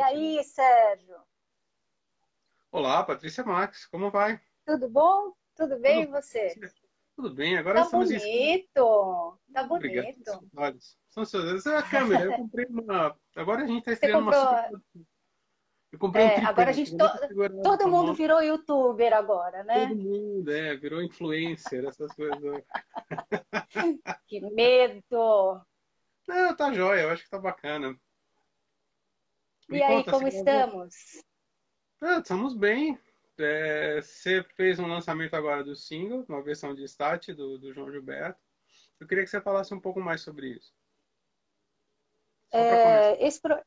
aí, Sérgio? Olá, Patrícia Max, como vai? Tudo bom? Tudo bem, e Tudo, você? tudo bem, agora Tá estamos em... bonito, tá Obrigado, bonito. olhos. São seus dedos. Essa é a câmera, eu comprei uma... Agora a gente está Você estreando uma comprou? super... Eu comprei um Agora a tripé, que gente, eu vou segurar todo com a mundo mão. virou youtuber agora, Todo né? mundo, virou influencer, essas coisas. Que medo! Não, tá jóia, eu acho que tá bacana. Me E aí, conta, você como gravou? estamos? Estamos bem. Você fez um lançamento agora do single, uma versão de stat do João Gilberto. Eu queria que você falasse um pouco mais sobre isso. Só para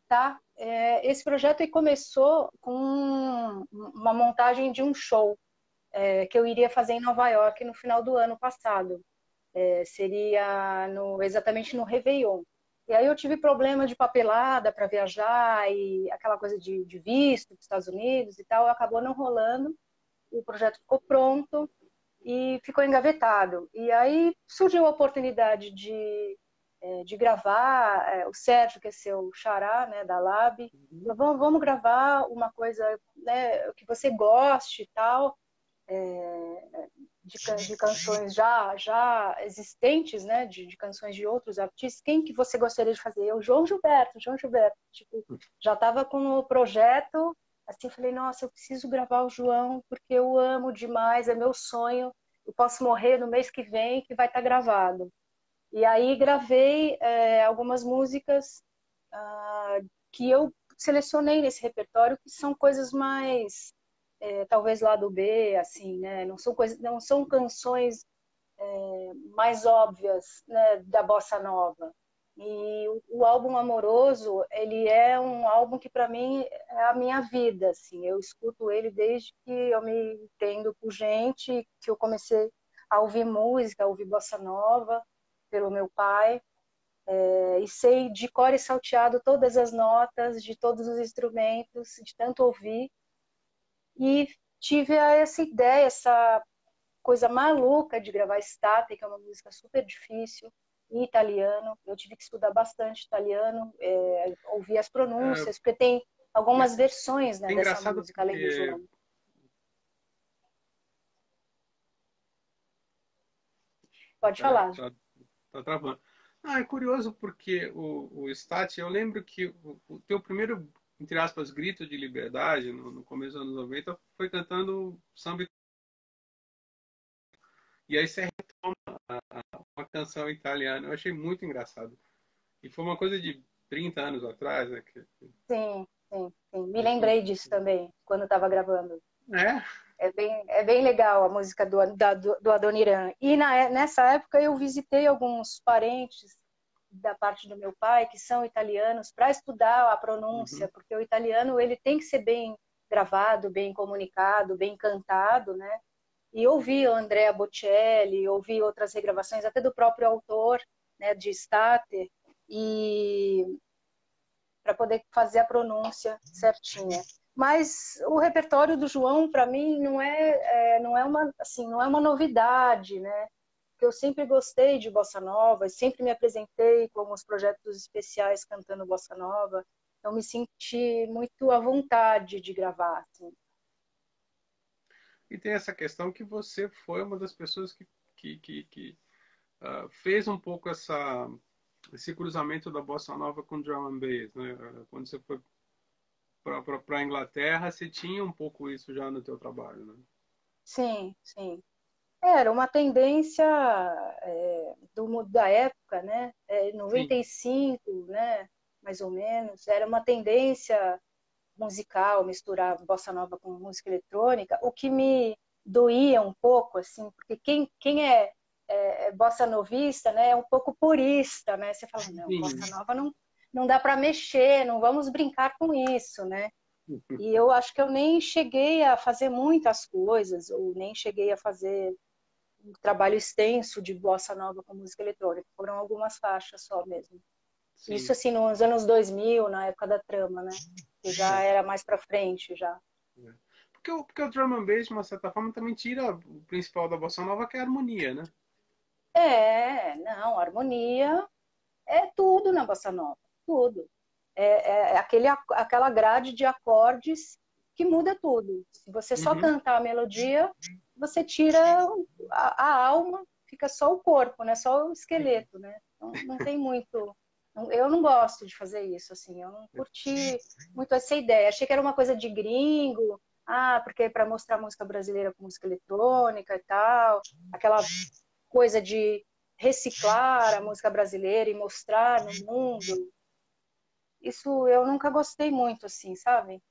começar. É, esse projeto aí começou com uma montagem de um show que eu iria fazer em Nova York no final do ano passado. Seria exatamente no Réveillon. E aí eu tive problema de papelada para viajar e aquela coisa de visto dos Estados Unidos e tal, acabou não rolando. O projeto ficou pronto e ficou engavetado. E aí surgiu a oportunidade de gravar, o Sérgio, que é seu xará, né, da Lab, Uhum. falou, vamos gravar uma coisa, né, que você goste e tal, de canções já existentes, né, de canções de outros artistas. Quem que você gostaria de fazer? Eu, João Gilberto, tipo, já estava com o projeto, assim, falei, nossa, eu preciso gravar o João, porque eu amo demais, é meu sonho, eu posso morrer no mês que vem, que vai estar gravado. E aí gravei algumas músicas que eu selecionei nesse repertório, que são coisas mais talvez lá do B, assim, né? Não são canções mais óbvias, né, da bossa nova. E o álbum Amoroso, ele é um álbum que para mim é a minha vida, assim. Eu escuto ele desde que eu me entendo por gente, que eu comecei a ouvir música, a ouvir bossa nova pelo meu pai, e sei de cor e salteado todas as notas de todos os instrumentos, de tanto ouvir. E tive essa ideia, essa coisa maluca de gravar Estate, que é uma música super difícil, em italiano. Eu tive que estudar bastante italiano, ouvir as É, pronúncias, porque tem algumas mas versões, né, é dessa engraçado música, além do porque... João. Pode Peraí, falar. tá travando. É curioso porque o Stat, eu lembro que o teu primeiro, entre aspas, grito de liberdade no começo dos anos 90 foi cantando samba. E aí você retoma uma canção italiana. Eu achei muito engraçado. E foi uma coisa de 30 anos atrás, né? Sim, sim, sim. Me E foi... lembrei disso também, quando estava gravando. É, É bem legal a música do Adoniran. E nessa época eu visitei alguns parentes da parte do meu pai, que são italianos, para estudar a pronúncia, uhum. porque o italiano ele tem que ser bem gravado, bem comunicado, bem cantado, né? E ouvi o Andrea Bocelli, ouvi outras regravações, até do próprio autor, né, de Stater, e para poder fazer a pronúncia certinha. Mas o repertório do João, para mim, não é uma, assim, não é uma novidade, né? Porque eu sempre gostei de bossa nova, sempre me apresentei com alguns projetos especiais cantando bossa nova, então me senti muito à vontade de gravar. Assim. E tem essa questão que você foi uma das pessoas que fez um pouco esse cruzamento da bossa nova com drum and bass, né? Quando você foi para a Inglaterra, você tinha um pouco isso já no teu trabalho, né? Sim, sim. Era uma tendência da época, né? Sim. 95, né? Mais ou menos. Era uma tendência musical, misturar bossa nova com música eletrônica, o que me doía um pouco, assim, porque quem é bossa novista, né, é um pouco purista, né? Você fala, não, bossa Sim. nova não dá para mexer, não vamos brincar com isso, né? E eu acho que eu nem cheguei a fazer muitas coisas, ou nem cheguei a fazer um trabalho extenso de bossa nova com música eletrônica. Foram algumas faixas só mesmo. Isso Sim. assim nos anos 2000, na época da trama, né? Que já era mais para frente já. É. Porque o drum and bass, de uma certa forma, também tira o principal da bossa nova, que é a harmonia, né? Não, harmonia é tudo na bossa nova, tudo. aquela grade de acordes que muda tudo. Se você só Uhum. cantar a melodia, você tira a alma, fica só o corpo, né? Só o esqueleto, né? Não tem muito... Eu não gosto de fazer isso, assim. Eu não curti muito essa ideia. Achei que era uma coisa de gringo, porque é para mostrar música brasileira com música eletrônica e tal. Aquela coisa de reciclar a música brasileira e mostrar no mundo. Isso eu nunca gostei muito, assim, sabe?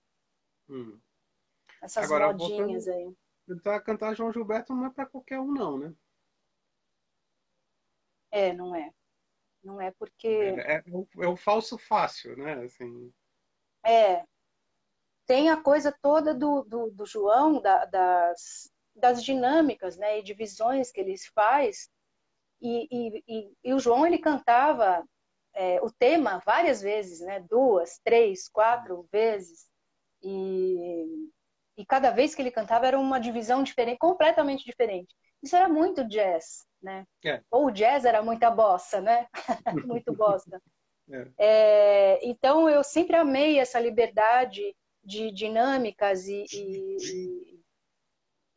Hum. Essas Agora, modinhas voltando, aí. tentar cantar João Gilberto não é para qualquer um, não, né? Não é. Não é porque... É o falso fácil, né? Assim, É, tem a coisa toda do João, das dinâmicas, né? E divisões que ele faz. E o João, ele cantava o tema várias vezes, né? 2, 3, 4 vezes. E cada vez que ele cantava era uma divisão diferente, completamente diferente. Isso era muito jazz, né? é. Ou o jazz era muita bossa, né? Muito bossa. É. Então eu sempre amei essa liberdade de dinâmicas e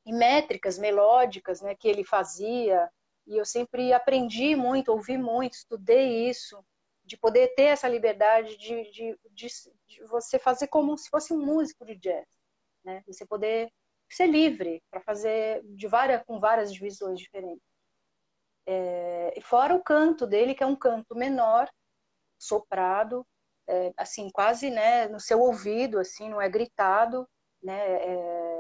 métricas, melódicas, né, que ele fazia. E eu sempre aprendi muito, ouvi muito, estudei isso, de poder ter essa liberdade de você fazer como se fosse um músico de jazz, né? Você poder ser livre para fazer com várias divisões diferentes. E fora o canto dele, que é um canto menor, soprado, assim, quase, né, no seu ouvido, assim, não é gritado, né,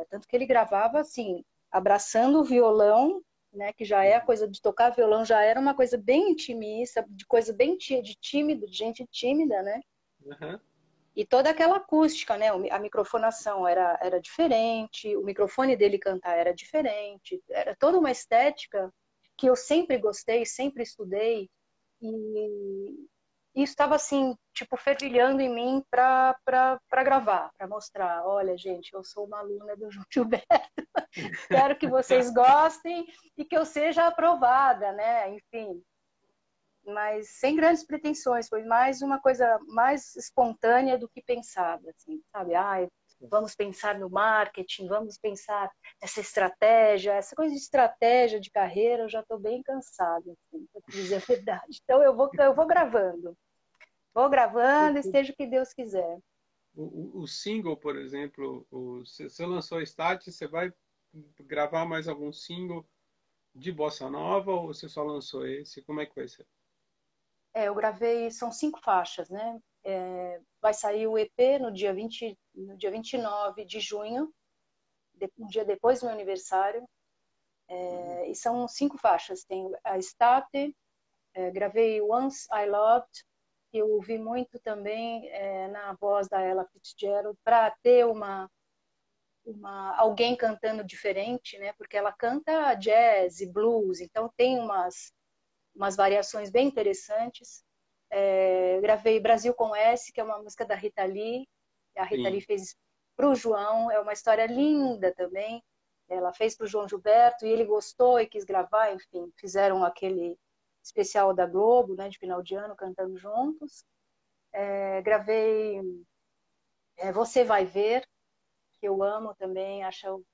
tanto que ele gravava, assim, abraçando o violão, né, que já é a coisa de tocar violão, já era uma coisa bem intimista, de coisa bem de tímido, de gente tímida, né, Uhum. e toda aquela acústica, né, a microfonação era diferente, o microfone dele cantar era diferente, era toda uma estética que eu sempre gostei, sempre estudei, e isso estava assim, tipo, fervilhando em mim para gravar, para mostrar. Olha, gente, eu sou uma aluna do João Gilberto, quero que vocês gostem e que eu seja aprovada, né? Enfim, mas sem grandes pretensões, foi mais uma coisa mais espontânea do que pensada, assim, sabe? Vamos pensar no marketing, vamos pensar nessa estratégia, essa coisa de estratégia de carreira, eu já estou bem cansada, assim, para dizer a verdade. Então eu vou gravando. Vou gravando, esteja o que Deus quiser. O single, por exemplo, você lançou Start, você vai gravar mais algum single de bossa nova ou você só lançou esse? Como é que vai ser? Eu gravei, são 5 faixas, né? Vai sair o EP no dia 29 de junho, um dia depois do meu aniversário. E são 5 faixas. Tem a Estate, gravei Once I Loved, que eu ouvi muito também na voz da Ella Fitzgerald, para ter alguém cantando diferente, né? Porque ela canta jazz e blues, então tem umas variações bem interessantes. Gravei Brasil com S, que é uma música da Rita Lee. A Rita Lee Sim. fez para o João, é uma história linda também. Ela fez para o João Gilberto e ele gostou e quis gravar, enfim, fizeram aquele especial da Globo, né, de final de ano, cantando juntos. Gravei Você Vai Ver, que eu amo também, acho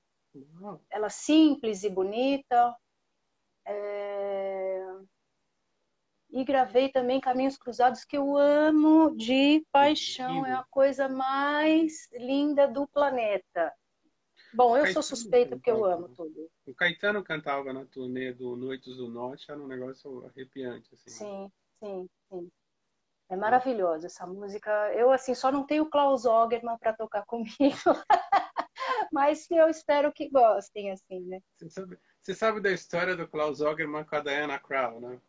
Uau. ela simples e bonita. É, E gravei também Caminhos Cruzados, que eu amo de paixão, é Lindo. a coisa mais linda do planeta. Bom, O eu sou Caetano suspeita porque eu cantava. amo tudo. O Caetano cantava na turnê do Noites do Norte, era um negócio arrepiante, assim, né? Sim, sim, sim. É É. maravilhosa essa música. Eu, assim, só não tenho o Klaus Ogerman para tocar comigo, mas eu espero que gostem, assim, né? Você sabe da história do Klaus Ogerman com a Diana Krall, né?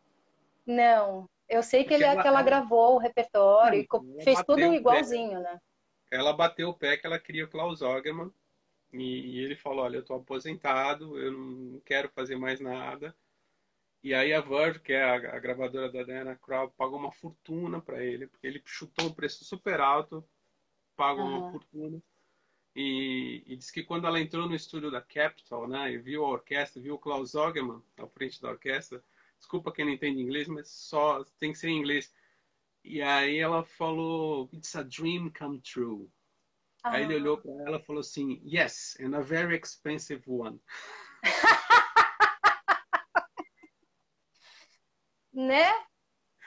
Não, eu sei que, Porque ela, que ela ela, gravou o repertório não, e ela fez tudo bateu o pé. igualzinho, né? Ela bateu o pé que ela queria o Klaus Ogerman. E ele falou, olha, eu estou aposentado, eu não quero fazer mais nada. E aí a Verve, que é a gravadora da Diana Krall, pagou uma fortuna para ele, porque ele chutou um preço super alto, pagou uma Aham, fortuna. E disse que quando ela entrou no estúdio da Capitol, né, e viu a orquestra, viu o Klaus Ogerman à frente da orquestra, desculpa quem não entende inglês, mas só tem que ser em inglês. E aí ela falou, It's a dream come true. Aí ele olhou Ah, para ela e falou assim, Yes, and a very expensive one. né?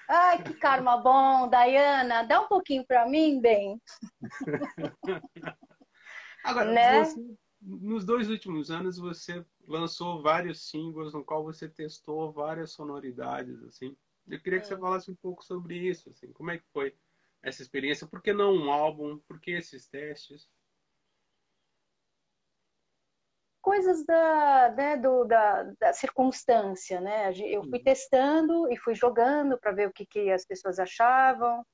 Ai, que karma bom, Dayana. Dá um pouquinho para mim, bem, Agora, né? você, nos 2 últimos anos, você lançou vários singles no qual você testou várias sonoridades, assim. Eu queria que você Sim. falasse um pouco sobre isso, assim. Como é que foi essa experiência? Por que não um álbum? Por que esses testes? Coisas né, da circunstância, né? Eu fui Uhum. testando e fui jogando para ver o que as pessoas achavam,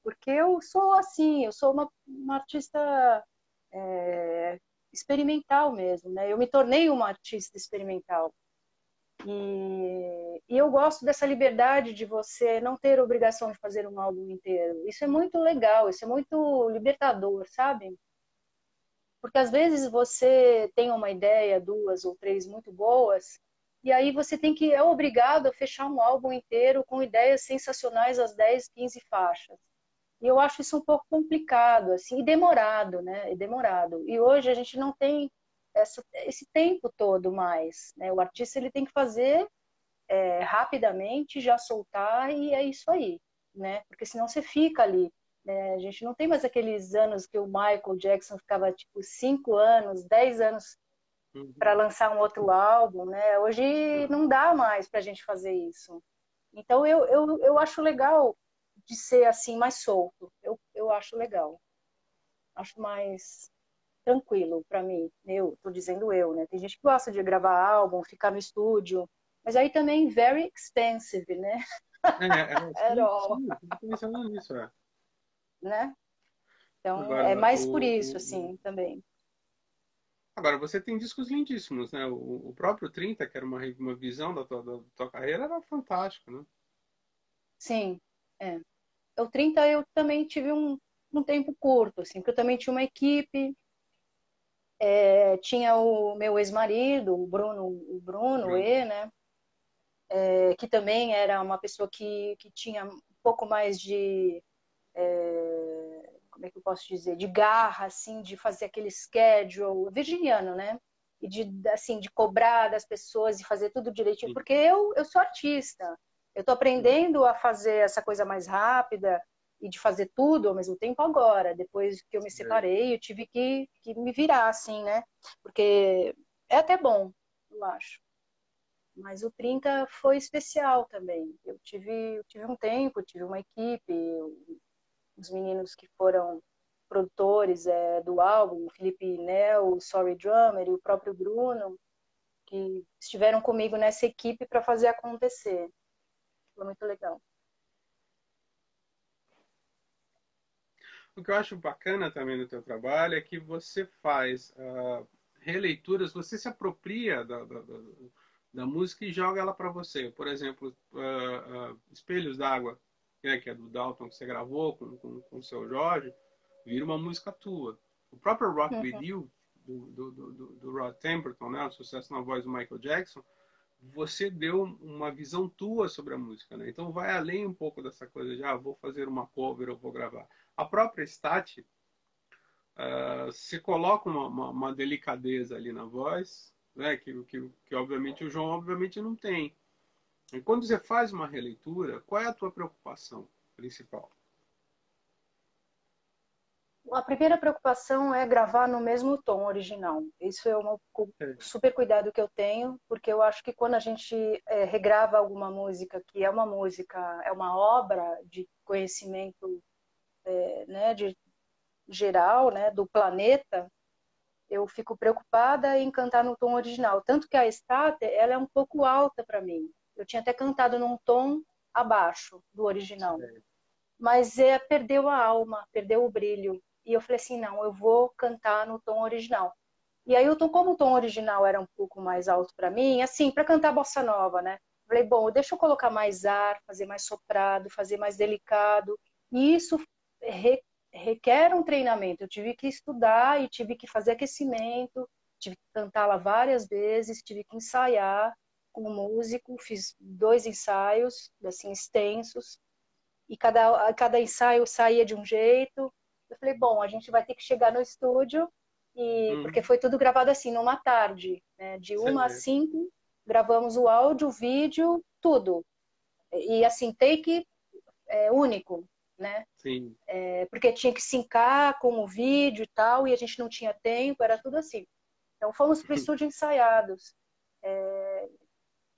porque eu sou assim, eu sou uma artista é, experimental mesmo, né? Eu me tornei uma artista experimental. E eu gosto dessa liberdade de você não ter obrigação de fazer um álbum inteiro. Isso é muito legal, isso é muito libertador, sabe? Porque às vezes você tem uma ideia, duas ou três muito boas, e aí você é obrigado a fechar um álbum inteiro com ideias sensacionais às 10, 15 faixas. E eu acho isso um pouco complicado, assim, e demorado, né? E demorado. E hoje a gente não tem esse tempo todo mais, né? O artista ele tem que fazer rapidamente, já soltar e é isso aí, né? Porque senão você fica ali, né? A gente não tem mais aqueles anos que o Michael Jackson ficava tipo 5 anos, 10 anos para Uhum. lançar um outro álbum, né? Hoje não dá mais para a gente fazer isso. Então eu acho legal de ser assim mais solto. Eu acho legal, acho mais tranquilo para mim. Eu tô dizendo eu, né? Tem gente que gosta de gravar álbum, ficar no estúdio, mas aí também very expensive, né? At Sim, all, sim, eu tô pensando nisso, é. né? Então é Agora, mais por isso assim também. agora, você tem discos lindíssimos, né? O próprio 30, que era uma visão da tua carreira, era fantástico, né? Sim, é. O 30 eu também tive um tempo curto, assim, porque eu também tinha uma equipe, tinha o meu ex-marido, o Bruno Bruno. E, né? Que também era uma pessoa que tinha um pouco mais de como é que eu posso dizer, de garra, assim, de fazer aquele schedule virginiano, né? E assim, de cobrar das pessoas e fazer tudo direitinho, Sim. porque eu sou artista, eu estou aprendendo a fazer essa coisa mais rápida e de fazer tudo ao mesmo tempo agora. Depois que eu me É. separei, eu tive que me virar, assim, né? Porque é até bom, eu acho. Mas o 30 foi especial também. Eu tive um tempo, tive uma equipe, os meninos que foram produtores do álbum, o Felipe Nel, o Sorry Drummer e o próprio Bruno, que estiveram comigo nessa equipe para fazer acontecer. Foi muito legal. O que eu acho bacana também no teu trabalho é que você faz releituras, você se apropria da música e joga ela para você. Por exemplo, Espelhos d'Água, né, que é do Dalton, que você gravou com o seu Jorge, vira uma música tua. O próprio Rock With Uhum. You, do Rod Temperton, né, o sucesso na voz do Michael Jackson, você deu uma visão tua sobre a música, né? Então vai além um pouco dessa coisa de, vou fazer uma cover, eu vou gravar. A própria Stat, se coloca uma delicadeza ali na voz, né? Que obviamente o João obviamente não tem. E quando você faz uma releitura, qual é a tua preocupação principal? A primeira preocupação é gravar no mesmo tom original. Isso é um É. super cuidado que eu tenho, porque eu acho que quando a gente regrava alguma música que é uma música, é uma obra de conhecimento, né, de geral, né, do planeta, eu fico preocupada em cantar no tom original. Tanto que a estátua, ela é um pouco alta para mim. Eu tinha até cantado num tom abaixo do original. Mas perdeu a alma, perdeu o brilho. E eu falei assim, não, eu vou cantar no tom original. E aí, como o tom original era um pouco mais alto para mim, assim, para cantar bossa nova, né? Falei, bom, deixa eu colocar mais ar, fazer mais soprado, fazer mais delicado. E isso re- requer um treinamento. Eu tive que estudar e tive que fazer aquecimento, tive que cantá-la várias vezes, tive que ensaiar com o músico, fiz 2 ensaios, assim, extensos. e cada ensaio saía de um jeito. Eu falei, bom, a gente vai ter que chegar no estúdio, porque foi tudo gravado assim, numa tarde, né? De 1 às 5, gravamos o áudio, o vídeo, tudo. E assim, take único, né? Sim. Porque tinha que sincar com o vídeo e tal, e a gente não tinha tempo, era tudo assim. Então fomos para o estúdio ensaiados.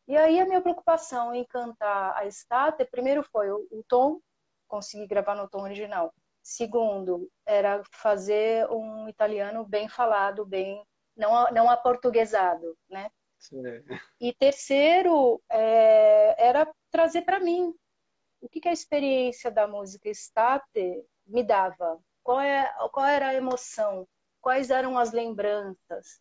E aí a minha preocupação em cantar a estátua, primeiro foi o tom, conseguir gravar no tom original. Segundo, era fazer um italiano bem falado, bem não aportuguesado, né? E terceiro, era trazer para mim o que a experiência da música estátua me dava. Qual era a emoção? Quais eram as lembranças?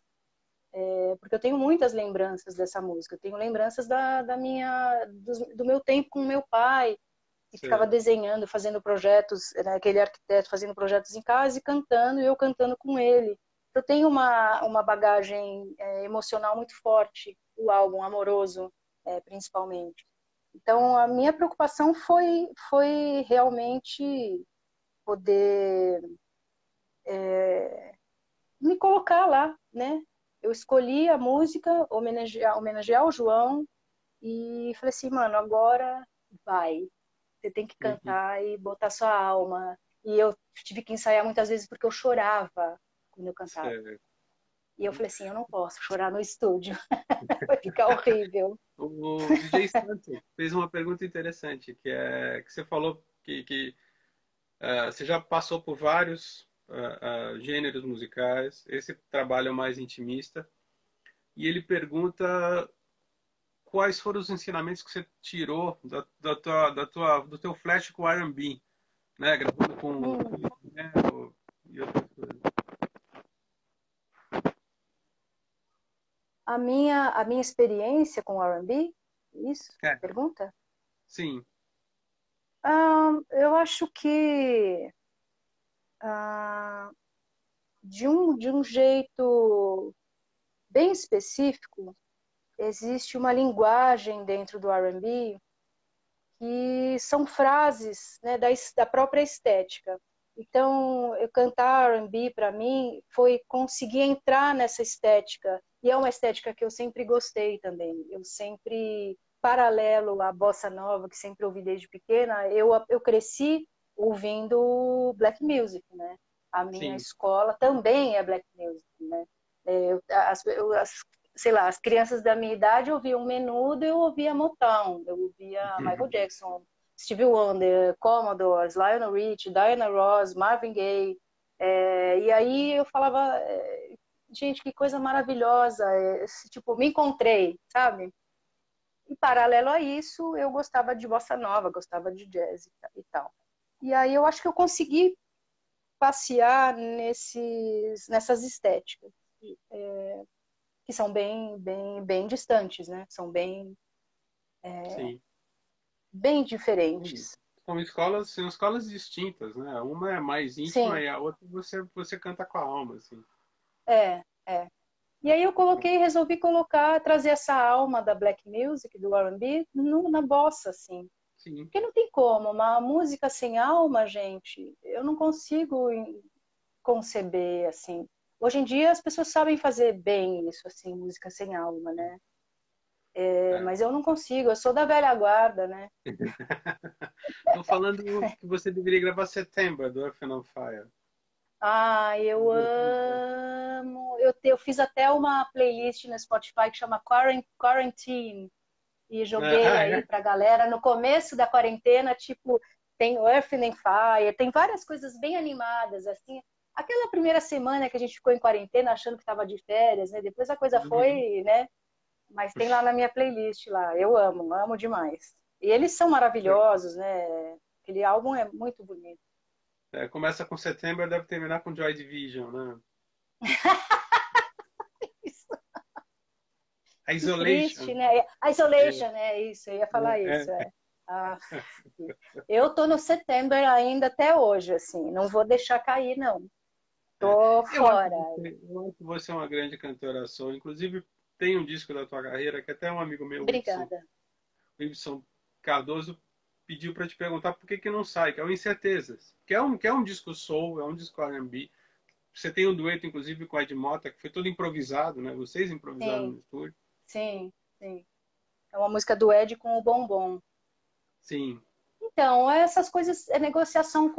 Porque eu tenho muitas lembranças dessa música. Eu tenho lembranças do meu tempo com meu pai, que ficava desenhando, fazendo projetos, né, aquele arquiteto fazendo projetos em casa e cantando, e eu cantando com ele. Eu tenho uma bagagem emocional muito forte, o álbum Amoroso, principalmente. Então, a minha preocupação foi realmente poder me colocar lá, né? Eu escolhi a música, homenagear o João, e falei assim, mano, agora vai. Você tem que cantar e botar sua alma. E eu tive que ensaiar muitas vezes porque eu chorava quando eu cantava. E eu falei assim, eu não posso chorar no estúdio. Vai ficar horrível. O DJ Santos fez uma pergunta interessante, que você falou que você já passou por vários gêneros musicais, esse trabalho é mais intimista, e ele pergunta quais foram os ensinamentos que você tirou do teu flash com o R&B, né, gravando com e outras coisas. A minha experiência com R&B, isso? Pergunta? Sim. Eu acho que de um jeito bem específico, existe uma linguagem dentro do R&B que são frases, né, da própria estética. Então, eu cantar R&B para mim foi conseguir entrar nessa estética, e é uma estética que eu sempre gostei também. Eu sempre, paralelo à bossa nova, que sempre ouvi desde pequena, eu cresci ouvindo black music, né? A minha escola também é black music, né? Sei lá, as crianças da minha idade ouviam Menudo, eu ouvia Motown, eu ouvia Michael Jackson, Stevie Wonder, Commodores, Lionel Richie, Diana Ross, Marvin Gaye. E aí eu falava, gente, que coisa maravilhosa, tipo, me encontrei, sabe? E paralelo a isso, eu gostava de bossa nova, gostava de jazz e tal. E aí eu acho que eu consegui passear nessas estéticas. Que são bem distantes, né? São bem diferentes. São escolas distintas, né? Uma é mais íntima Sim. e a outra você canta com a alma, assim. É. E aí eu resolvi trazer essa alma da black music, do R&B, na bossa, assim. Sim. Porque não tem como, uma música sem alma, gente, eu não consigo conceber, assim. Hoje em dia as pessoas sabem fazer bem isso, assim, música sem alma, né? Mas eu não consigo, eu sou da velha guarda, né? Estão falando que você deveria gravar September, do Earth and Fire. Eu amo. Eu fiz até uma playlist no Spotify que chama Quarantine. E joguei aí pra galera. No começo da quarentena, tipo, tem Earth and Fire, tem várias coisas bem animadas, assim. Aquela primeira semana que a gente ficou em quarentena achando que estava de férias, né? Depois a coisa foi, né? Mas tem lá na minha playlist lá. Eu amo demais. E eles são maravilhosos, né? Aquele álbum é muito bonito. Começa com September, deve terminar com Joy Division, né? Isolation. Triste, né? Isolation, isso. Eu ia falar isso. Eu tô no September ainda até hoje, assim. Não vou deixar cair, não. Tô fora. Eu acho que você é uma grande cantora soul. Inclusive, tem um disco da tua carreira que até um amigo meu, Obrigada. o Ibson Cardoso, pediu para te perguntar por que que não sai, que é o Incertezas. Que é um disco soul, é um disco R&B. Você tem um dueto, inclusive, com a Ed Mota, que foi todo improvisado, né? Vocês improvisaram Sim, no estúdio. sim, sim. É uma música do Ed com o Bombom. Sim. Então, essas coisas é negociação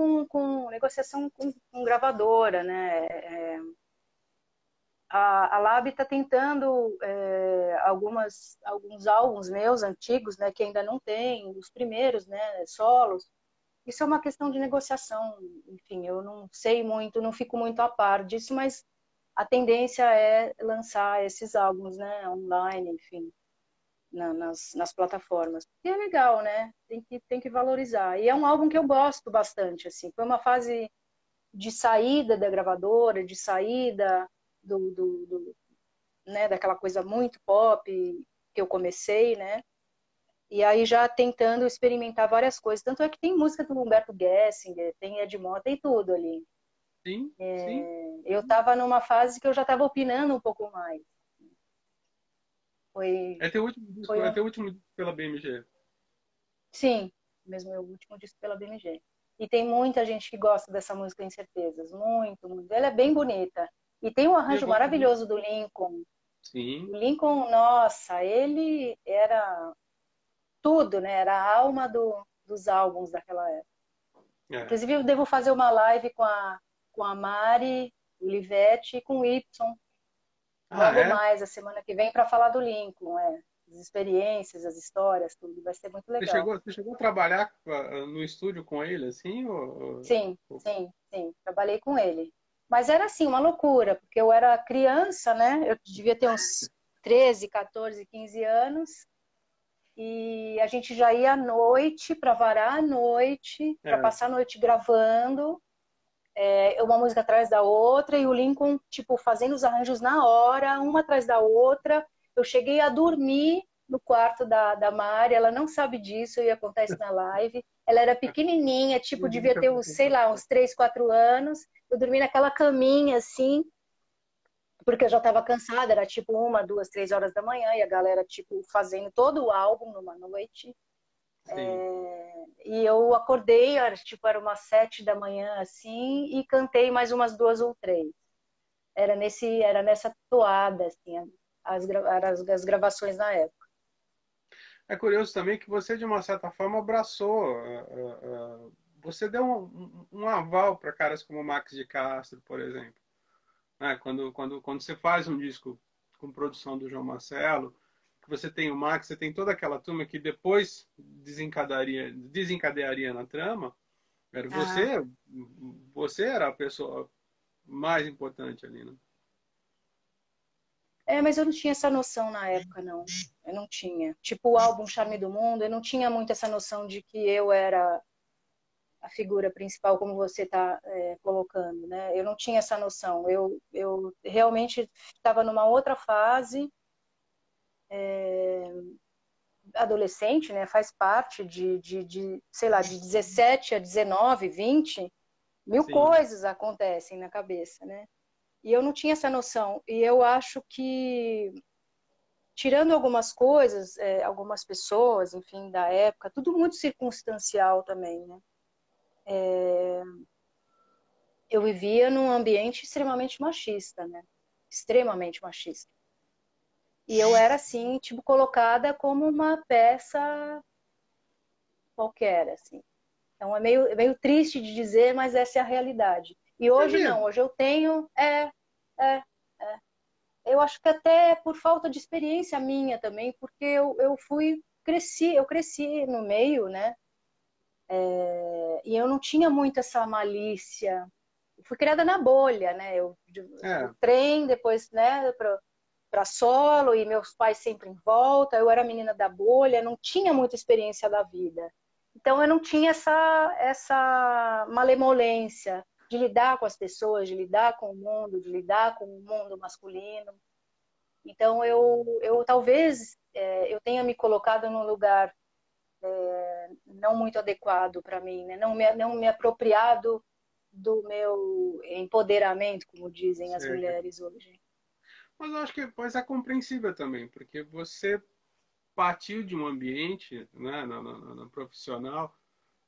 negociação com gravadora, né? A Lab está tentando alguns álbuns meus antigos, né, que ainda não tem, os primeiros, né, solos. Isso é uma questão de negociação. Enfim, eu não sei muito, não fico muito a par disso, mas a tendência é lançar esses álbuns, né, online, enfim, nas plataformas. E é legal, né? Tem que valorizar. E é um álbum que eu gosto bastante, assim. Foi uma fase de saída da gravadora, de saída do né, daquela coisa muito pop que eu comecei, né? E aí já tentando experimentar várias coisas. Tanto é que tem música do Humberto Gessinger, tem Ed Mota, tem tudo ali. Sim, sim. Eu estava numa fase que eu já estava opinando um pouco mais. Foi, É foi um, teu último disco pela BMG. sim, mesmo meu último disco pela BMG. E tem muita gente que gosta dessa música Incertezas, muito, muito. Ela é bem bonita. E tem um E eu arranjo gosto muito. maravilhoso do Lincoln. Sim. O Lincoln, nossa, ele era tudo, né? Era a alma dos álbuns daquela época. É. Inclusive, eu devo fazer uma live com a Mari, o Livete e com o Y, Ah, logo é? mais, a semana que vem, para falar do Lincoln, as experiências, as histórias, tudo. Vai ser muito legal. Você chegou a trabalhar no estúdio com ele, assim? Sim, sim, sim. Trabalhei com ele. Mas era assim, uma loucura, porque eu era criança, né? Eu devia ter uns 13, 14, 15 anos. E a gente já ia à noite, para varar à noite, para É. passar a noite gravando, uma música atrás da outra, e o Lincoln, tipo, fazendo os arranjos na hora, uma atrás da outra. Eu cheguei a dormir no quarto da Mari, ela não sabe disso, e acontece na live. Ela era pequenininha, tipo, devia ter uns, sei lá, uns 3, 4 anos. Eu dormi naquela caminha, assim, porque eu já estava cansada, era tipo 1, 2, 3 horas da manhã, e a galera, tipo, fazendo todo o álbum numa noite. Sim. E eu acordei, era umas 7 da manhã, assim, e cantei mais umas 2 ou 3. Era nessa toada, assim, as gravações na época. É curioso também que você, de uma certa forma, abraçou. Você deu um aval para caras como Max de Castro, por exemplo. Né? Quando você faz um disco com produção do João Marcelo, que você tem o Max, você tem toda aquela turma que depois desencadearia na trama. Era Ah, você era a pessoa mais importante ali, né? mas eu não tinha essa noção na época, não. Eu não tinha. Tipo, o álbum Charme do Mundo, eu não tinha muito essa noção de que eu era a figura principal, como você está colocando, né? Eu não tinha essa noção. Eu realmente estava numa outra fase, adolescente, né? Faz parte sei lá, de 17 a 19, 20, mil Sim, coisas acontecem na cabeça, né? E eu não tinha essa noção. E eu acho que, tirando algumas coisas, algumas pessoas, enfim, da época, tudo muito circunstancial também, né? Eu vivia num ambiente extremamente machista, né? Extremamente machista. E eu era, assim, tipo, colocada como uma peça qualquer, assim. Então é meio triste de dizer, mas essa é a realidade. E é hoje não, mesmo. hoje eu tenho. É. Eu acho que até por falta de experiência minha também, porque eu cresci no meio, né? E eu não tinha muito essa malícia. Eu fui criada na bolha, né? O É, trem, depois, né, para solo, e meus pais sempre em volta. Eu era menina da bolha, não tinha muita experiência da vida. Então eu não tinha essa malemolência de lidar com as pessoas, de lidar com o mundo, de lidar com o mundo masculino. Então eu talvez eu tenha me colocado num lugar não muito adequado para mim, né? Não me apropriado do meu empoderamento, como dizem as sei. mulheres hoje. Mas eu acho que pois é compreensível também, porque você partiu de um ambiente, né, no profissional,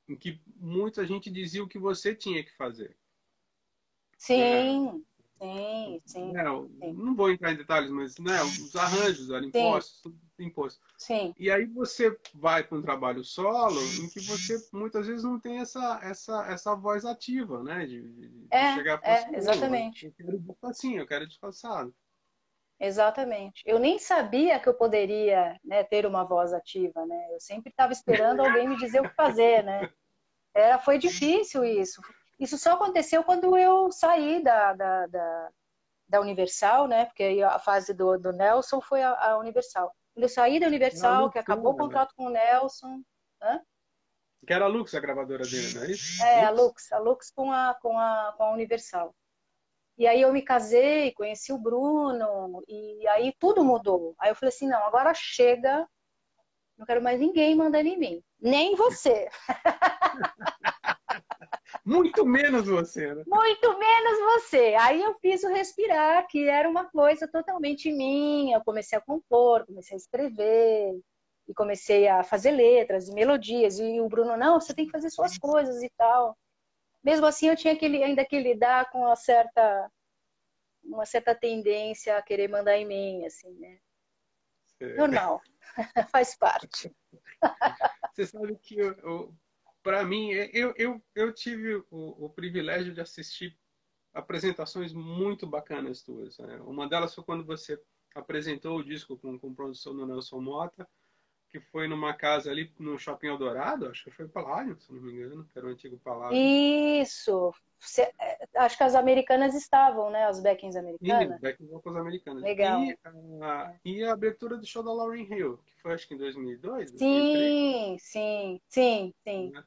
em que muita gente dizia o que você tinha que fazer, né? Sim, sim, sim, Né, sim, não vou entrar em detalhes, mas né, os arranjos eram sim, impostos, tudo imposto. sim. E aí você vai para um trabalho solo em que você muitas vezes não tem essa voz ativa, né? De chegar e falar assim, não, Exatamente. eu quero assim, eu quero descansado. Exatamente. Eu nem sabia que eu poderia, né, ter uma voz ativa, né? Eu sempre estava esperando alguém me dizer o que fazer, né? Foi difícil isso. Isso só aconteceu quando eu saí da Universal, né? Porque aí a fase do Nelson foi a Universal. Quando eu saí da Era a Universal, que Lux, acabou o né? contrato com o Nelson, hã? Que era a Lux a gravadora dele, não é isso? É, Lux? A Lux com a Universal. E aí eu me casei, conheci o Bruno, e aí tudo mudou. Aí eu falei assim, não, agora chega, não quero mais ninguém mandando em mim. Nem você. Muito menos você, né? Muito menos você. Aí eu fiz o respirar, que era uma coisa totalmente minha. Eu comecei a compor, comecei a escrever, e comecei a fazer letras e melodias. E o Bruno, não, você tem que fazer suas coisas e tal. Mesmo assim, eu tinha ainda que lidar com uma certa tendência a querer mandar em mim, assim, né? Normal, faz parte. Você sabe que para mim, eu tive o privilégio de assistir apresentações muito bacanas tuas, né? Uma delas foi quando você apresentou o disco com produção do Nelson Mota, que foi numa casa ali no Shopping Eldorado, acho que foi Paládio, se não me engano, que era o antigo Paládio. Isso. Acho que as americanas estavam, né? As backings E americanas. Back Vocals Americanas. Legal. E a abertura do show da Lauryn Hill, que foi acho que em 2002, 2003, Sim, sim, sim, sim. né?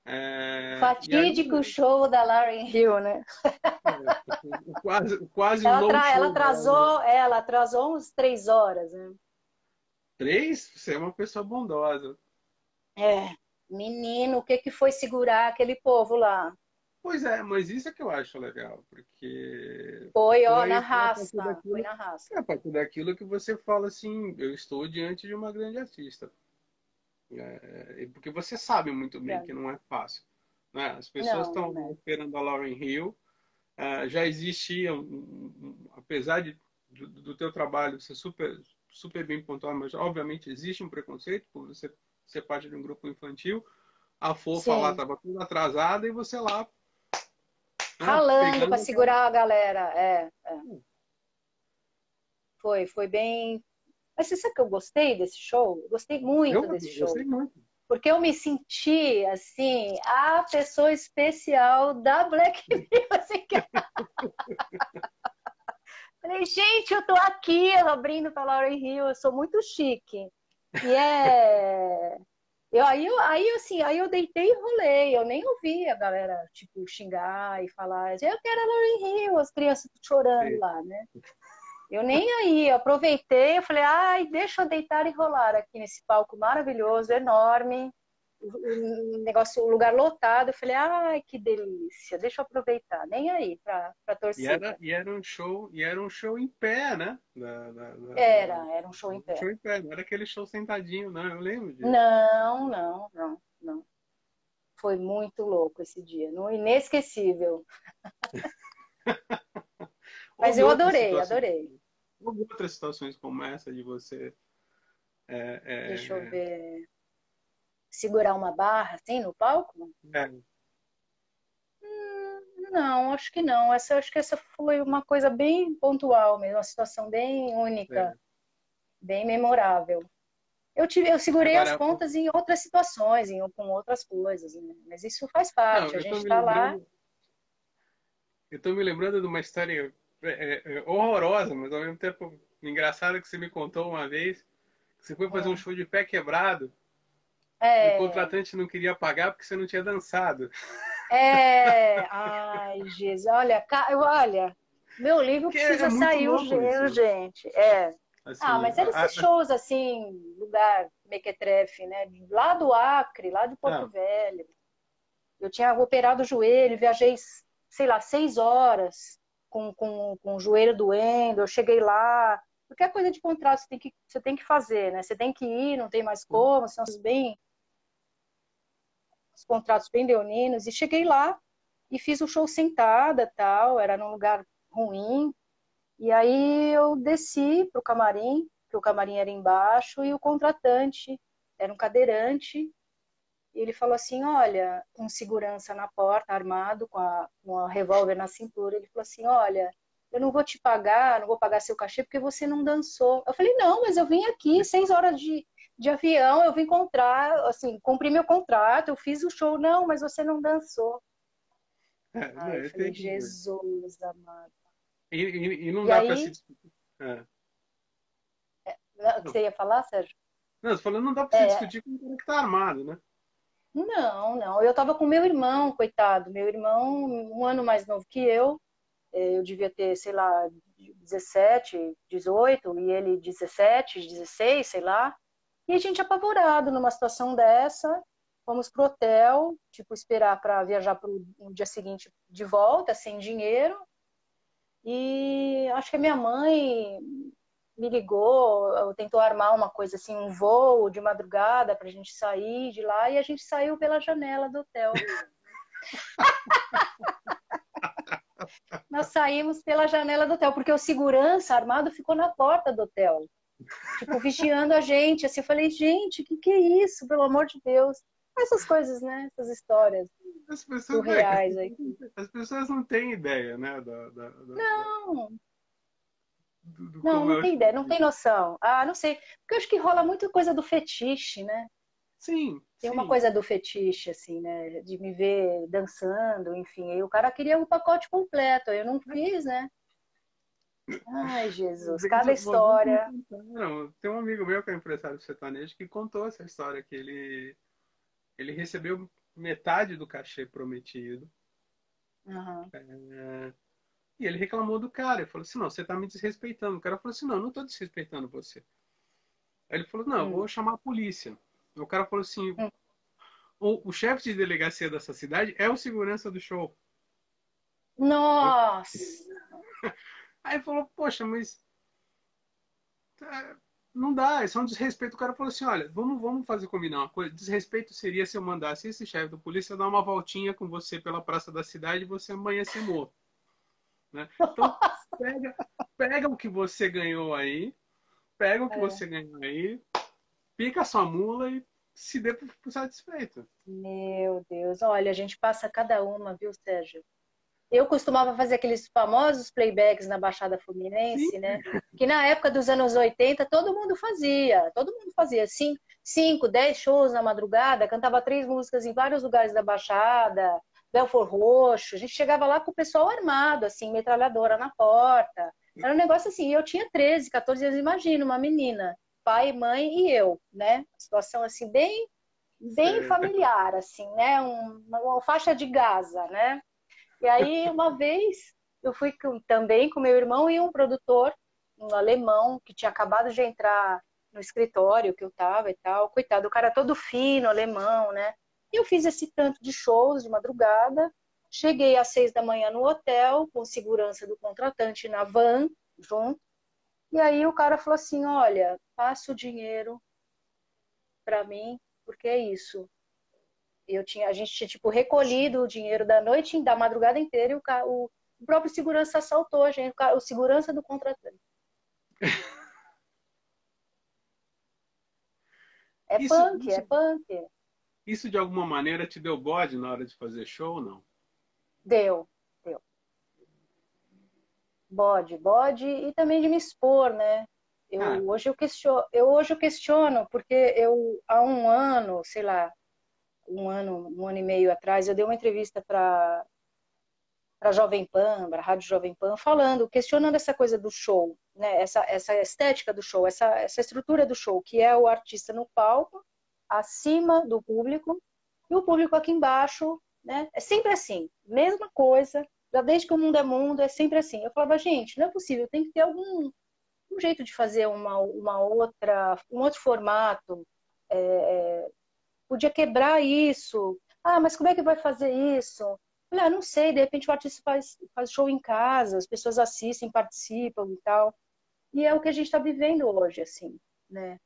E aí, Fatídico show da Lauryn Hill, né? o quase no Ela show da Lauryn Hill. atrasou uns 3 horas, né? 3? Você é uma pessoa bondosa. É, menino, o que que foi segurar aquele povo lá? Pois é, mas isso é que eu acho legal, porque Foi, ó, na foi raça, foi na raça. a partir daquilo que você fala assim, eu estou diante de uma grande artista. Porque você sabe muito bem que não é fácil, né? As pessoas Não, estão não é. esperando a Lauryn Hill. Já existia, apesar do teu trabalho ser super, super bem pontuado, mas obviamente existe um preconceito por você ser parte de um grupo infantil. A Fofa lá Sim, estava tudo atrasada e você lá, né, ralando para pegando aquela. segurar a galera. Foi bem. Mas você sabe que eu gostei desse show? Eu gostei muito desse Eu show. sei muito. Porque eu me senti, assim, a pessoa especial da Black Music. Falei, gente, eu tô aqui abrindo pra Lauryn Hill, eu sou muito chique. E é. Aí eu deitei e rolei, eu nem ouvi a galera, tipo, xingar e falar, eu quero a Lauryn Hill, as crianças chorando lá, né? Eu nem aí, eu aproveitei, eu falei, ai, deixa eu deitar e rolar aqui nesse palco maravilhoso, enorme, o negócio, o lugar lotado. Eu falei, ai, que delícia, deixa eu aproveitar, nem aí pra torcida. E era um show em pé, né? Era um show em Um pé. show em pé, não era aquele show sentadinho, não, eu lembro disso. Não, não, não, não. Foi muito louco esse dia, inesquecível. Mas Houve eu outras adorei, situações, adorei. houve outras situações como essa de você Deixa eu é, ver. Segurar uma barra assim no palco? é, Não, acho que não. Acho que essa foi uma coisa bem pontual mesmo, uma situação bem única, é. bem memorável. Eu segurei as Agora, pontas em outras situações, com outras coisas, né? Mas isso faz não, parte. A gente está lá. eu tô me lembrando de uma história horrorosa, mas ao mesmo tempo engraçada que você me contou uma vez, que você foi fazer um Hum, show de pé quebrado e o É, contratante não queria pagar porque você não tinha dançado. ai, Jesus, olha, olha, meu livro Que precisa muito sair louco isso, né? urgente. Assim, Mas eram esses shows assim, lugar mequetrefe, né? Lá do Acre, lá de Porto ah, Velho. Eu tinha operado o joelho, viajei, sei lá, 6 horas com o joelho doendo. Eu cheguei lá. Qualquer coisa de contrato você tem que fazer, né? Você tem que ir, não tem mais como, senão bem. os contratos bem leoninos, e cheguei lá e fiz o show sentada, tal, era num lugar ruim, e aí eu desci pro camarim, que o camarim era embaixo, e o contratante era um cadeirante, e ele falou assim, olha, um segurança na porta, armado, com a revólver na cintura, ele falou assim, olha, eu não vou te pagar, não vou pagar seu cachê porque você não dançou. Eu falei, não, mas eu vim aqui, 6 horas de avião, eu vim encontrar, assim, cumpri meu contrato, eu fiz o show, não, mas você não dançou. Aí eu falei, Tem que ver. Jesus amado. E não E dá para se aí, discutir. É. o que você ia falar, Sérgio? Não, você falou, não dá para se É, discutir com um cara que tá armado, né? não, não, eu tava com meu irmão, coitado, meu irmão, um ano mais novo que eu devia ter, sei lá, 17, 18, e ele 17, 16, sei lá. E a gente apavorado numa situação dessa, fomos pro hotel, tipo, esperar para viajar no dia seguinte de volta, sem dinheiro. E acho que a minha mãe me ligou, tentou armar uma coisa assim, um voo de madrugada para a gente sair de lá, e a gente saiu pela janela do hotel. Nós saímos pela janela do hotel, porque o segurança armado ficou na porta do hotel, tipo, vigiando a gente. Assim, eu falei, gente, que é isso, pelo amor de Deus? Essas coisas, né? Essas histórias As pessoas, surreais aí. as pessoas não têm ideia, né? Não, Do não, como é não o tem ideia, não show. tem noção. Ah, não sei. Porque eu acho que rola muita coisa do fetiche, né? Sim, Tem uma sim. coisa do fetiche, assim, né? De me ver dançando, enfim. Aí o cara queria o pacote completo, eu não fiz, né? Ai, Jesus, cada Uma vez me história. contaram, tem um amigo meu que é empresário sertanejo que contou essa história, que ele recebeu metade do cachê prometido, Aham. e ele reclamou do cara. Ele falou assim, não, você tá me desrespeitando. O cara falou assim, não, eu não tô desrespeitando você. Aí ele falou, não, eu Hum, vou chamar a polícia. O cara falou assim, hum. o chefe de delegacia dessa cidade é o segurança do show. Nossa! Aí ele falou, poxa, mas não dá, isso é um desrespeito. O cara falou assim, olha, vamos fazer combinar uma coisa. Desrespeito seria se eu mandasse esse chefe da polícia dar uma voltinha com você pela praça da cidade e você amanhecer morto, né? Então, pega, pega o que você ganhou aí, pega o que É. você ganhou aí, pica a sua mula e se dê por satisfeito. Meu Deus, olha, a gente passa cada uma, viu, Sérgio? Eu costumava fazer aqueles famosos playbacks na Baixada Sim, Fluminense, né? Que na época dos anos 80 todo mundo fazia assim, 5, 10 shows na madrugada, cantava 3 músicas em vários lugares da Baixada, Belfort Roxo, a gente chegava lá com o pessoal armado, assim, metralhadora na porta. Era um negócio assim, eu tinha 13, 14 anos, imagina, uma menina, pai, mãe e eu, né? Situação assim, bem certo. familiar, assim, né? Uma faixa de Gaza, né? E aí, uma vez, eu fui também com meu irmão e um produtor, um alemão, que tinha acabado de entrar no escritório que eu tava e tal. Coitado, o cara todo fino, alemão, né? E eu fiz esse tanto de shows de madrugada. Cheguei às 6 da manhã no hotel, com segurança do contratante na van, junto. E aí o cara falou assim, olha, passa o dinheiro para mim, porque é isso. A gente tinha tipo recolhido o dinheiro da madrugada inteira, e o próprio segurança assaltou a gente, o segurança do contratante. É Isso, punk, é isso, punk. isso de alguma maneira te deu bode na hora de fazer show, não? Deu, deu. Bode e também de me expor, né? Ah, Hoje eu questiono, porque há um ano, sei lá, um ano e meio atrás, eu dei uma entrevista para Jovem Pan, para a Rádio Jovem Pan, falando, questionando essa coisa do show, né? Essa estética do show, essa estrutura do show, que é o artista no palco, acima do público, e o público aqui embaixo, né? É sempre assim, mesma coisa, já desde que o mundo é mundo, é sempre assim. Eu falava, gente, não é possível, tem que ter um jeito de fazer um outro formato, podia quebrar isso. Ah, mas como é que vai fazer isso? Olha, não sei, de repente o artista faz show em casa, as pessoas assistem, participam e tal. E é o que a gente está vivendo hoje, assim, né?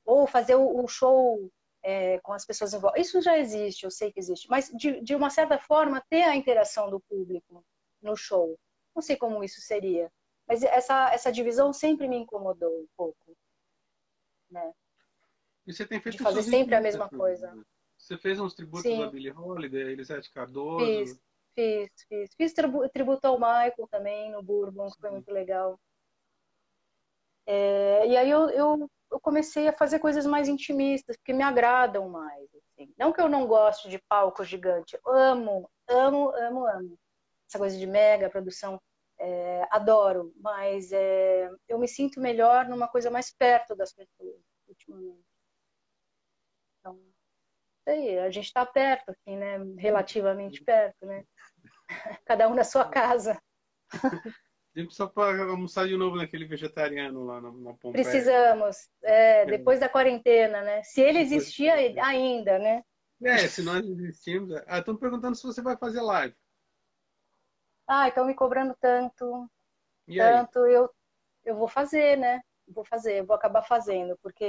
Ou fazer o show. com as pessoas em volta. Isso já existe, eu sei que existe, mas de uma certa forma ter a interação do público no show. Não sei como isso seria, mas essa divisão sempre me incomodou um pouco, né? E você tem De feito fazer suas sempre a entrevistas mesma também, coisa. né? Você fez uns tributos a Sim, Billie Holiday, a Elisete Cardoso. fiz, fiz. Fiz tributo ao Michael também no Bourbon, que foi muito legal. E aí eu comecei a fazer coisas mais intimistas, porque me agradam mais. Assim. Não que eu não goste de palco gigante, eu amo, amo, amo, amo. Essa coisa de mega produção, adoro, mas eu me sinto melhor numa coisa mais perto das pessoas, ultimamente. Então, sei, a gente está perto aqui, né? Relativamente perto, né? Cada um na sua casa. A gente precisa para almoçar de novo naquele vegetariano lá na Pompeia. Precisamos, É, depois da quarentena, né? Se ele depois de existia quarentena. ainda, né? Se nós existimos. Ah, estão perguntando se você vai fazer live. Ah, estão me cobrando tanto, E aí? tanto, eu vou fazer, né? Vou fazer, eu vou acabar fazendo, porque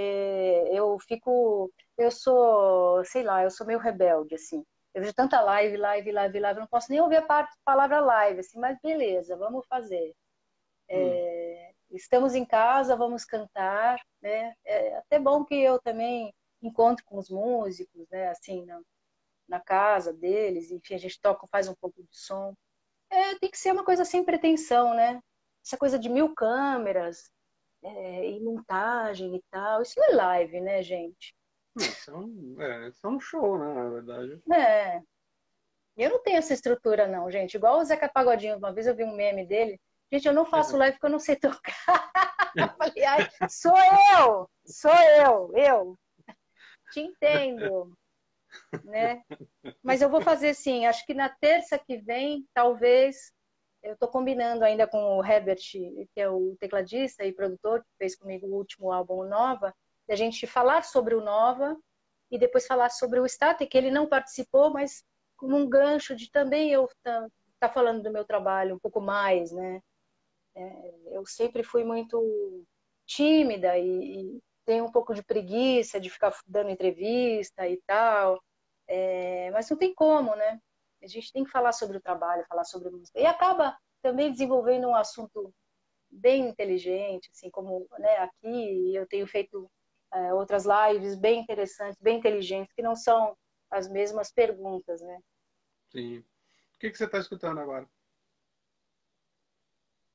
eu sou, sei lá, eu sou meio rebelde, assim. Eu vejo tanta live, live, live, live, eu não posso nem ouvir a palavra live, assim, mas beleza, vamos fazer. Hum, Estamos em casa, vamos cantar, né? É até bom que eu também encontro com os músicos, né? Assim, na casa deles, enfim, a gente toca, faz um pouco de som. Tem que ser uma coisa sem pretensão, né? Essa coisa de 1000 câmeras, e montagem e tal, isso não é live, né, gente? não, isso é um show, né, na verdade. É, eu não tenho essa estrutura, não, gente. Igual o Zeca Pagodinho, uma vez eu vi um meme dele. Gente, eu não faço live porque eu não sei tocar. Eu falei, ai, sou eu, te entendo, né? Mas eu vou fazer sim, acho que na terça que vem, talvez, eu estou combinando ainda com o Herbert, que é o tecladista e produtor, que fez comigo o último álbum, o Nova, da gente falar sobre o Nova e depois falar sobre o Static, que ele não participou, mas como um gancho de também eu tá falando do meu trabalho um pouco mais, né? Eu sempre fui muito tímida e tenho um pouco de preguiça de ficar dando entrevista e tal. Mas não tem como, né? A gente tem que falar sobre o trabalho, falar sobre música. E acaba também desenvolvendo um assunto bem inteligente, assim como, né, aqui eu tenho feito outras lives bem interessantes, bem inteligentes, que não são as mesmas perguntas, né? Sim. O que você está escutando agora?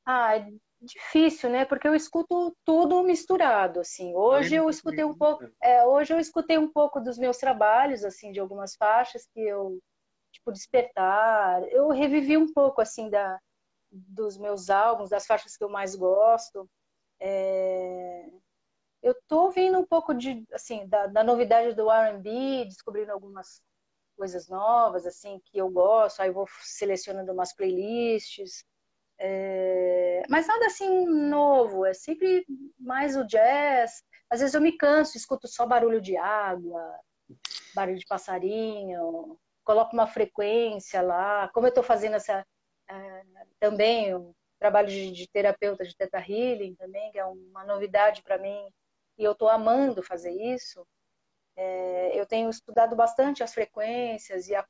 É difícil, né? Porque eu escuto tudo misturado, assim. Além do português. Hoje eu escutei um pouco dos meus trabalhos, assim, de algumas faixas que eu, tipo, Despertar. Eu revivi um pouco, assim, dos meus álbuns, das faixas que eu mais gosto. Eu tô ouvindo um pouco assim, da novidade do R&B, descobrindo algumas coisas novas, assim, que eu gosto. Aí eu vou selecionando umas playlists. Mas nada assim novo, é sempre mais o jazz. Às vezes eu me canso, escuto só barulho de água, barulho de passarinho, coloco uma frequência lá. Como eu estou fazendo também um trabalho de terapeuta de Theta Healing também, que é uma novidade para mim, e eu estou amando fazer isso. Eu tenho estudado bastante as frequências e a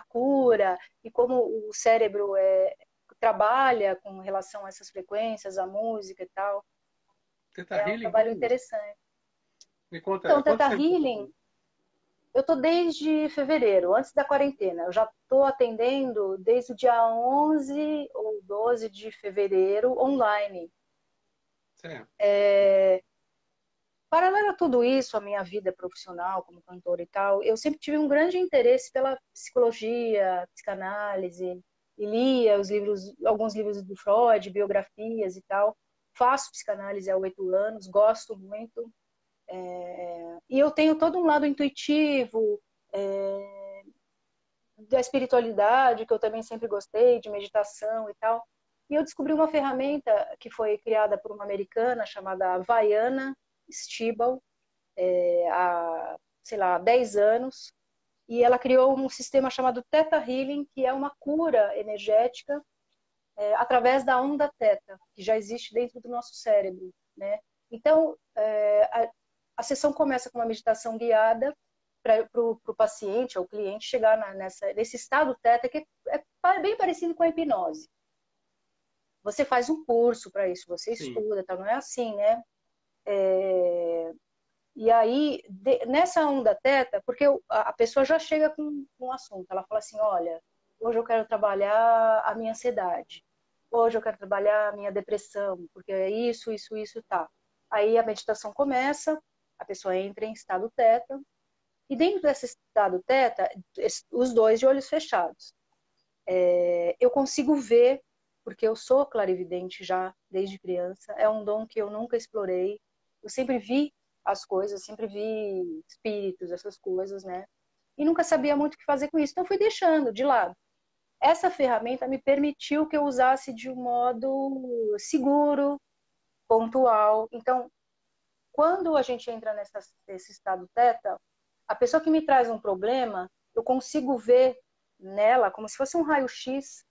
cura, e como o cérebro trabalha com relação a essas frequências, a música e tal. Teta É um Healing, trabalho como é isso? interessante. Me conta, há Então, quanto Theta tempo você tá Healing, fazendo? eu estou desde fevereiro, antes da quarentena. Eu já estou atendendo desde o dia 11 ou 12 de fevereiro online. Certo. Paralelo a tudo isso, a minha vida profissional como cantora e tal, eu sempre tive um grande interesse pela psicologia, psicanálise, e lia alguns livros do Freud, biografias e tal. Faço psicanálise há 8 anos, gosto muito. E eu tenho todo um lado intuitivo, da espiritualidade, que eu também sempre gostei, de meditação e tal. E eu descobri uma ferramenta que foi criada por uma americana chamada Vaiana Stibal, há, sei lá, 10 anos, e ela criou um sistema chamado Theta Healing, que é uma cura energética através da onda Theta, que já existe dentro do nosso cérebro, né? Então, A sessão começa com uma meditação guiada para o paciente, ou cliente, chegar nesse estado teta, que é bem parecido com a hipnose. Você faz um curso para isso, você estuda, tá? Não é assim, né? E aí, nessa onda teta, porque a pessoa já chega com um assunto, ela fala assim, olha, hoje eu quero trabalhar a minha ansiedade, hoje eu quero trabalhar a minha depressão, porque é isso, isso, isso, tá. Aí a meditação começa, a pessoa entra em estado teta, e dentro desse estado teta, os dois de olhos fechados, eu consigo ver, porque eu sou clarividente já desde criança, é um dom que eu nunca explorei, eu sempre vi as coisas, sempre vi espíritos, essas coisas, né? E nunca sabia muito o que fazer com isso, então fui deixando de lado. Essa ferramenta me permitiu que eu usasse de um modo seguro, pontual. Então, quando a gente entra nesse estado teta, a pessoa que me traz um problema, eu consigo ver nela, como se fosse um raio-x,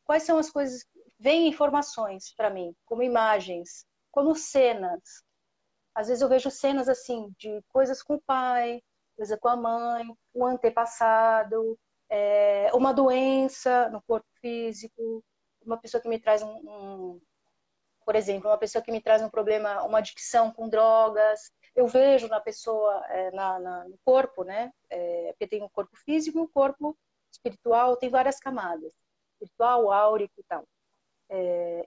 quais são as coisas. Vêm informações para mim, como imagens, como cenas. Às vezes eu vejo cenas assim, de coisas com o pai, coisa com a mãe, o antepassado, uma doença no corpo físico, uma pessoa que me traz por exemplo, uma pessoa que me traz um problema, uma adicção com drogas, eu vejo na pessoa, no corpo, né? Porque tem o corpo físico e o corpo espiritual, tem várias camadas, espiritual, áurico e tal.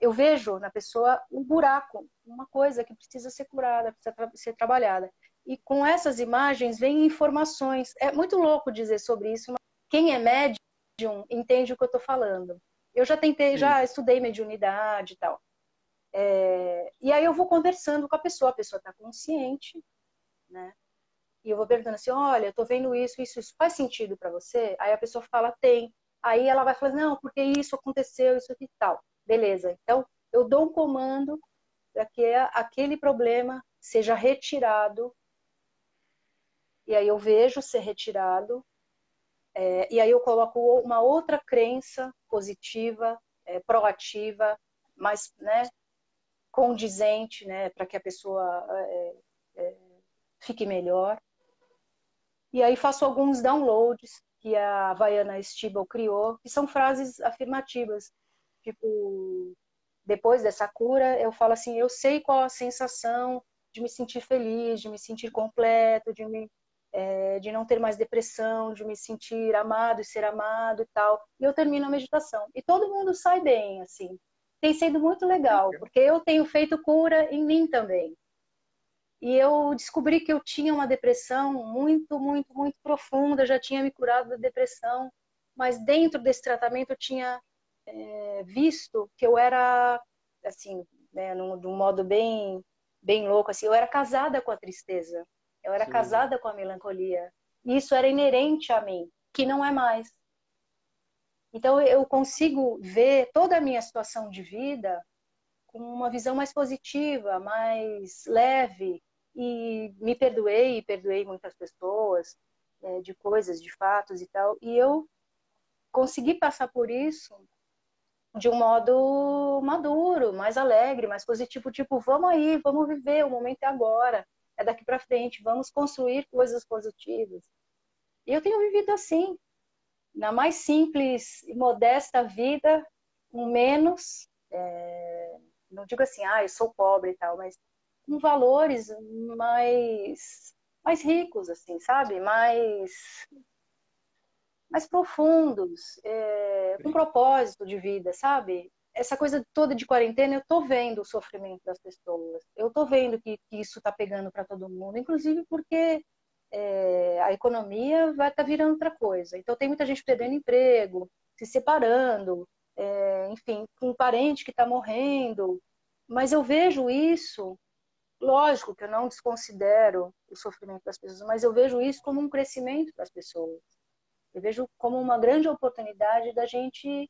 Eu vejo na pessoa um buraco, uma coisa que precisa ser curada, precisa ser trabalhada. E com essas imagens vêm informações. É muito louco dizer sobre isso, mas quem é médium entende o que eu estou falando. Eu já tentei, já estudei mediunidade e tal. E aí eu vou conversando com a pessoa está consciente, né? E eu vou perguntando assim, olha, eu tô vendo isso, isso faz sentido para você? Aí a pessoa fala, tem. Aí ela vai falar, não, porque isso aconteceu, isso aqui e tal. Beleza, então eu dou um comando para que aquele problema seja retirado, e aí eu vejo ser retirado, e aí eu coloco uma outra crença positiva, proativa, mais, né, condizente, né, para que a pessoa fique melhor. E aí faço alguns downloads que a Vaiana Stibel criou, que são frases afirmativas. Tipo, depois dessa cura, eu falo assim, eu sei qual a sensação de me sentir feliz, de me sentir completo, de não ter mais depressão, de me sentir amado e ser amado e tal. E eu termino a meditação. E todo mundo sai bem, assim. Tem sido muito legal, porque eu tenho feito cura em mim também. E eu descobri que eu tinha uma depressão muito, muito, muito profunda, já tinha me curado da depressão, mas dentro desse tratamento eu tinha visto que eu era, assim, né, de um modo bem, bem louco, assim, eu era casada com a tristeza, eu era casada com a melancolia, e isso era inerente a mim, que não é mais. Então eu consigo ver toda a minha situação de vida com uma visão mais positiva, mais leve, e me perdoei, e perdoei muitas pessoas, de coisas, de fatos e tal, e eu consegui passar por isso de um modo maduro, mais alegre, mais positivo, tipo, vamos aí, vamos viver, o momento é agora, é daqui para frente, vamos construir coisas positivas. E eu tenho vivido assim, na mais simples e modesta vida, com menos, não digo assim, eu sou pobre e tal, mas com valores mais ricos, assim, sabe? Mais profundos, com propósito de vida, sabe? Essa coisa toda de quarentena, eu tô vendo o sofrimento das pessoas, eu tô vendo que isso tá pegando para todo mundo, inclusive porque a economia vai estar virando outra coisa. Então tem muita gente perdendo emprego, se separando, enfim, com um parente que está morrendo. Mas eu vejo isso, lógico que eu não desconsidero o sofrimento das pessoas, mas eu vejo isso como um crescimento das pessoas. Eu vejo como uma grande oportunidade da gente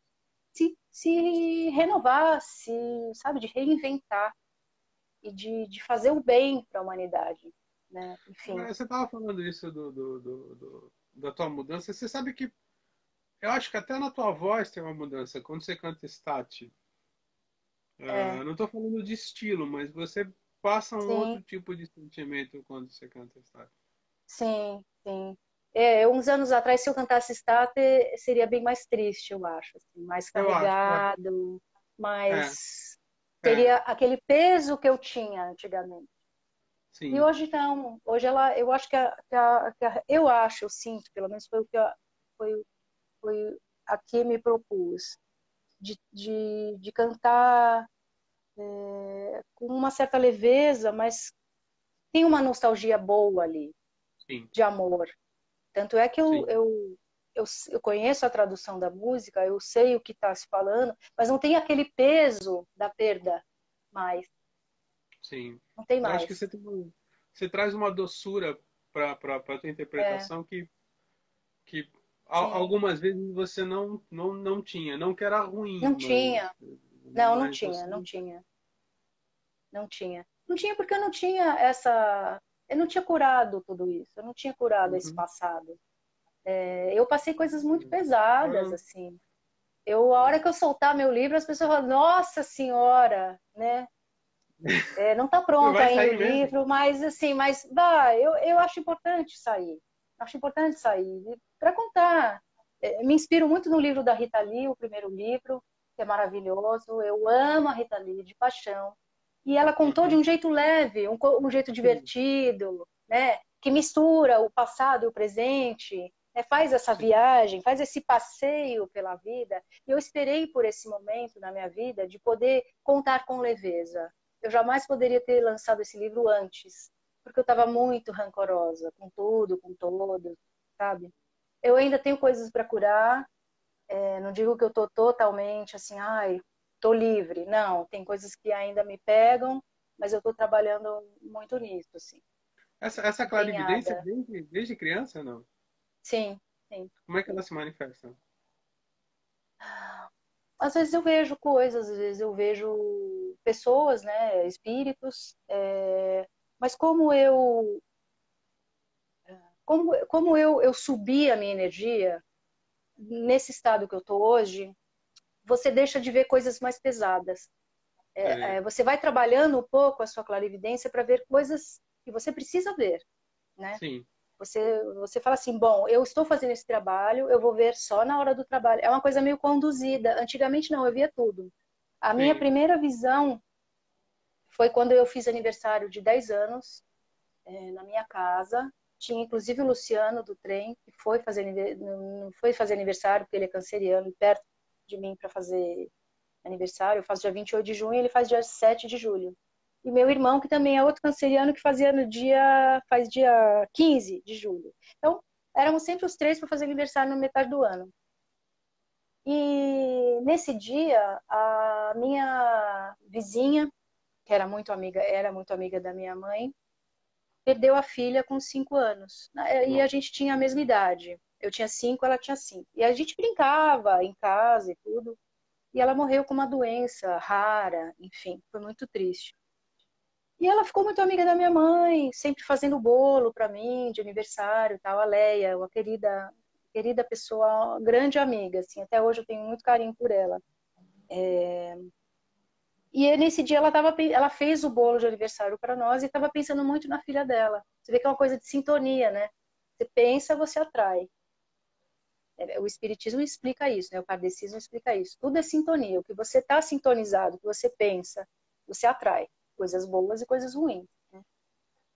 se renovar, sabe, de reinventar e de fazer o bem para a humanidade, né? Enfim. Você estava falando isso da tua mudança. Você sabe que eu acho que até na tua voz tem uma mudança. Quando você canta Stati, não estou falando de estilo, mas você passa um sim, outro tipo de sentimento quando você canta Estácio. sim, sim. Uns anos atrás, se eu cantasse Estáter, seria bem mais triste, eu acho, assim, mais Eu acho, carregado, é, mais é, teria aquele peso que eu tinha antigamente. E sim, hoje não. Hoje eu acho eu acho, eu sinto, pelo menos foi o que foi, foi a que me propus, de cantar com uma certa leveza, mas tem uma nostalgia boa ali, sim, de amor. Tanto é que sim, eu conheço a tradução da música, eu sei o que está se falando, mas não tem aquele peso da perda mais. sim. Não tem Eu acho que mais. você traz uma doçura para a tua É, interpretação que sim. algumas vezes você não tinha. Não que era ruim, Não tinha. Não, não mas tinha, você. não tinha. Não tinha. Não tinha porque eu não tinha essa. Eu não tinha curado tudo isso. Eu não tinha curado esse Uhum. passado. Eu passei coisas muito pesadas, Agora, assim. A hora que eu soltar meu livro, as pessoas falam, nossa senhora, né? Não está pronto vai ainda o sair mesmo? livro, mas assim, mas bah, eu acho importante sair. Acho importante sair para contar. Me inspiro muito no livro da Rita Lee, o primeiro livro, que é maravilhoso. Eu amo a Rita Lee de paixão. E ela contou de Uhum. um jeito leve, um jeito Sim, divertido, né? Que mistura o passado e o presente, né? Faz essa sim. viagem, faz esse passeio pela vida. E eu esperei por esse momento na minha vida de poder contar com leveza. Eu jamais poderia ter lançado esse livro antes, porque eu estava muito rancorosa com tudo, com todos, sabe? Eu ainda tenho coisas para curar, não digo que eu estou totalmente assim, ai, estou livre. Não, tem coisas que ainda me pegam, mas eu estou trabalhando muito nisso, assim, Essa clarividência empenhada. desde criança, não? Sim, sim, Como é que ela sim. se manifesta? Às vezes eu vejo coisas, às vezes eu vejo pessoas, né, espíritos, mas como eu subi a minha energia nesse estado que eu estou hoje, você deixa de ver coisas mais pesadas. Sei. Você vai trabalhando um pouco a sua clarividência para ver coisas que você precisa ver, né? Sim, Você fala assim, bom, eu estou fazendo esse trabalho, eu vou ver só na hora do trabalho. É uma coisa meio conduzida. Antigamente não, eu via tudo. A minha sim. primeira visão foi quando eu fiz aniversário de 10 anos, na minha casa. Tinha inclusive o Luciano do trem, que não foi fazer aniversário, porque ele é canceriano, perto de mim para fazer aniversário. Eu faço dia 28 de junho e ele faz dia 7 de julho. E meu irmão, que também é outro canceriano, que faz dia 15 de julho. Então, éramos sempre os três para fazer aniversário no metade do ano. E nesse dia, a minha vizinha, que era muito amiga da minha mãe, perdeu a filha com 5 anos. E a Não. gente tinha a mesma idade. Eu tinha 5, ela tinha 5. E a gente brincava em casa e tudo. E ela morreu com uma doença rara, enfim, foi muito triste. E ela ficou muito amiga da minha mãe, sempre fazendo bolo para mim de aniversário, e tal. A Leia, uma querida pessoa, grande amiga, assim. Até hoje eu tenho muito carinho por ela. E nesse dia ela fez o bolo de aniversário para nós e estava pensando muito na filha dela. Você vê que é uma coisa de sintonia, né? Você pensa, você atrai. O espiritismo explica isso, né? O kardecismo explica isso. Tudo é sintonia. O que você está sintonizado, o que você pensa, você atrai coisas boas e coisas ruins. Né?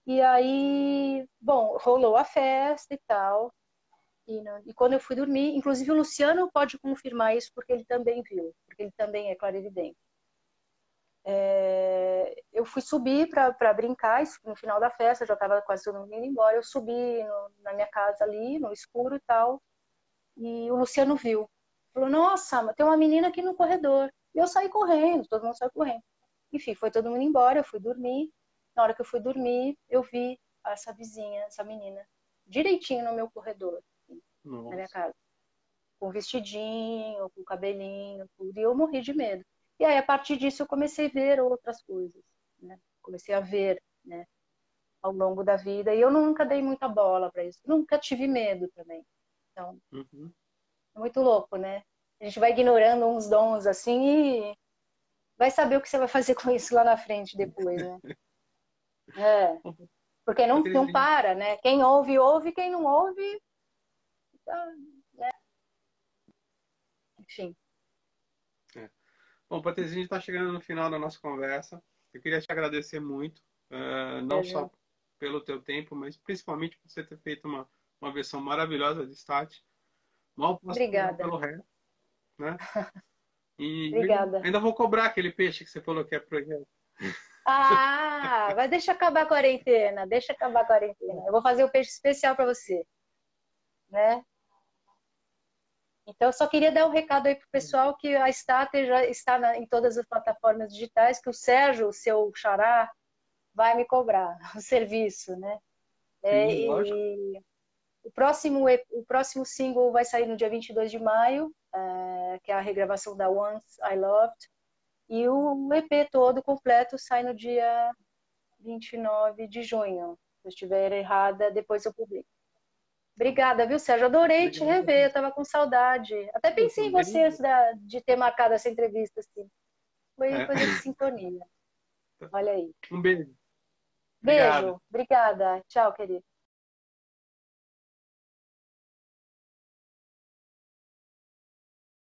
E aí, bom, rolou a festa e tal. E quando eu fui dormir, inclusive o Luciano pode confirmar isso porque ele também viu, porque ele também é clarividente. Eu fui subir para brincar, isso no final da festa, já estava quase todo mundo indo embora. Eu subi na minha casa ali, no escuro e tal. E o Luciano viu. Falou, nossa, mas tem uma menina aqui no corredor. E eu saí correndo, todo mundo saiu correndo. Enfim, foi todo mundo embora, eu fui dormir. Na hora que eu fui dormir, eu vi essa vizinha, essa menina, direitinho no meu corredor, assim, na minha Nossa. casa. Com vestidinho, com cabelinho, tudo. E eu morri de medo. E aí, a partir disso, eu comecei a ver outras coisas, né? Comecei a ver, né, ao longo da vida. E eu nunca dei muita bola para isso. Nunca tive medo também. Então, Uhum. é muito louco, né? A gente vai ignorando uns dons assim e vai saber o que você vai fazer com isso lá na frente depois, né? É, Bom, porque não Patrícia, para, né? Quem ouve, ouve, quem não ouve, tá, enfim. é. Bom, Patrícia, a gente está chegando no final da nossa conversa. Eu queria te agradecer muito, não Sérgio. só pelo teu tempo, mas principalmente por você ter feito uma versão maravilhosa de Start. Mal posso cobrar Obrigada, pelo resto, né? E obrigada. ainda vou cobrar aquele peixe que você falou que é projeto. Ah, mas deixa acabar a quarentena, deixa acabar a quarentena. Eu vou fazer o peixe especial para você, né? Então, eu só queria dar um recado aí pro pessoal que a Stater já está em todas as plataformas digitais, que o Sérgio, o seu xará, vai me cobrar o serviço, né? Sim, lógico. E o próximo single vai sair no dia 22 de maio, que é a regravação da Once I Loved, e o EP todo completo sai no dia 29 de junho. Se eu estiver errada, depois eu publico. Tá bom. Obrigada, viu, Sérgio? Adorei te Obrigado, rever, eu Patrícia. estava com saudade. Até Eu pensei em você também. antes de ter marcado essa entrevista, assim. Foi É. coisa de sintonia. Olha aí. Um beijo. Obrigado. Beijo, obrigada. Tchau, querido.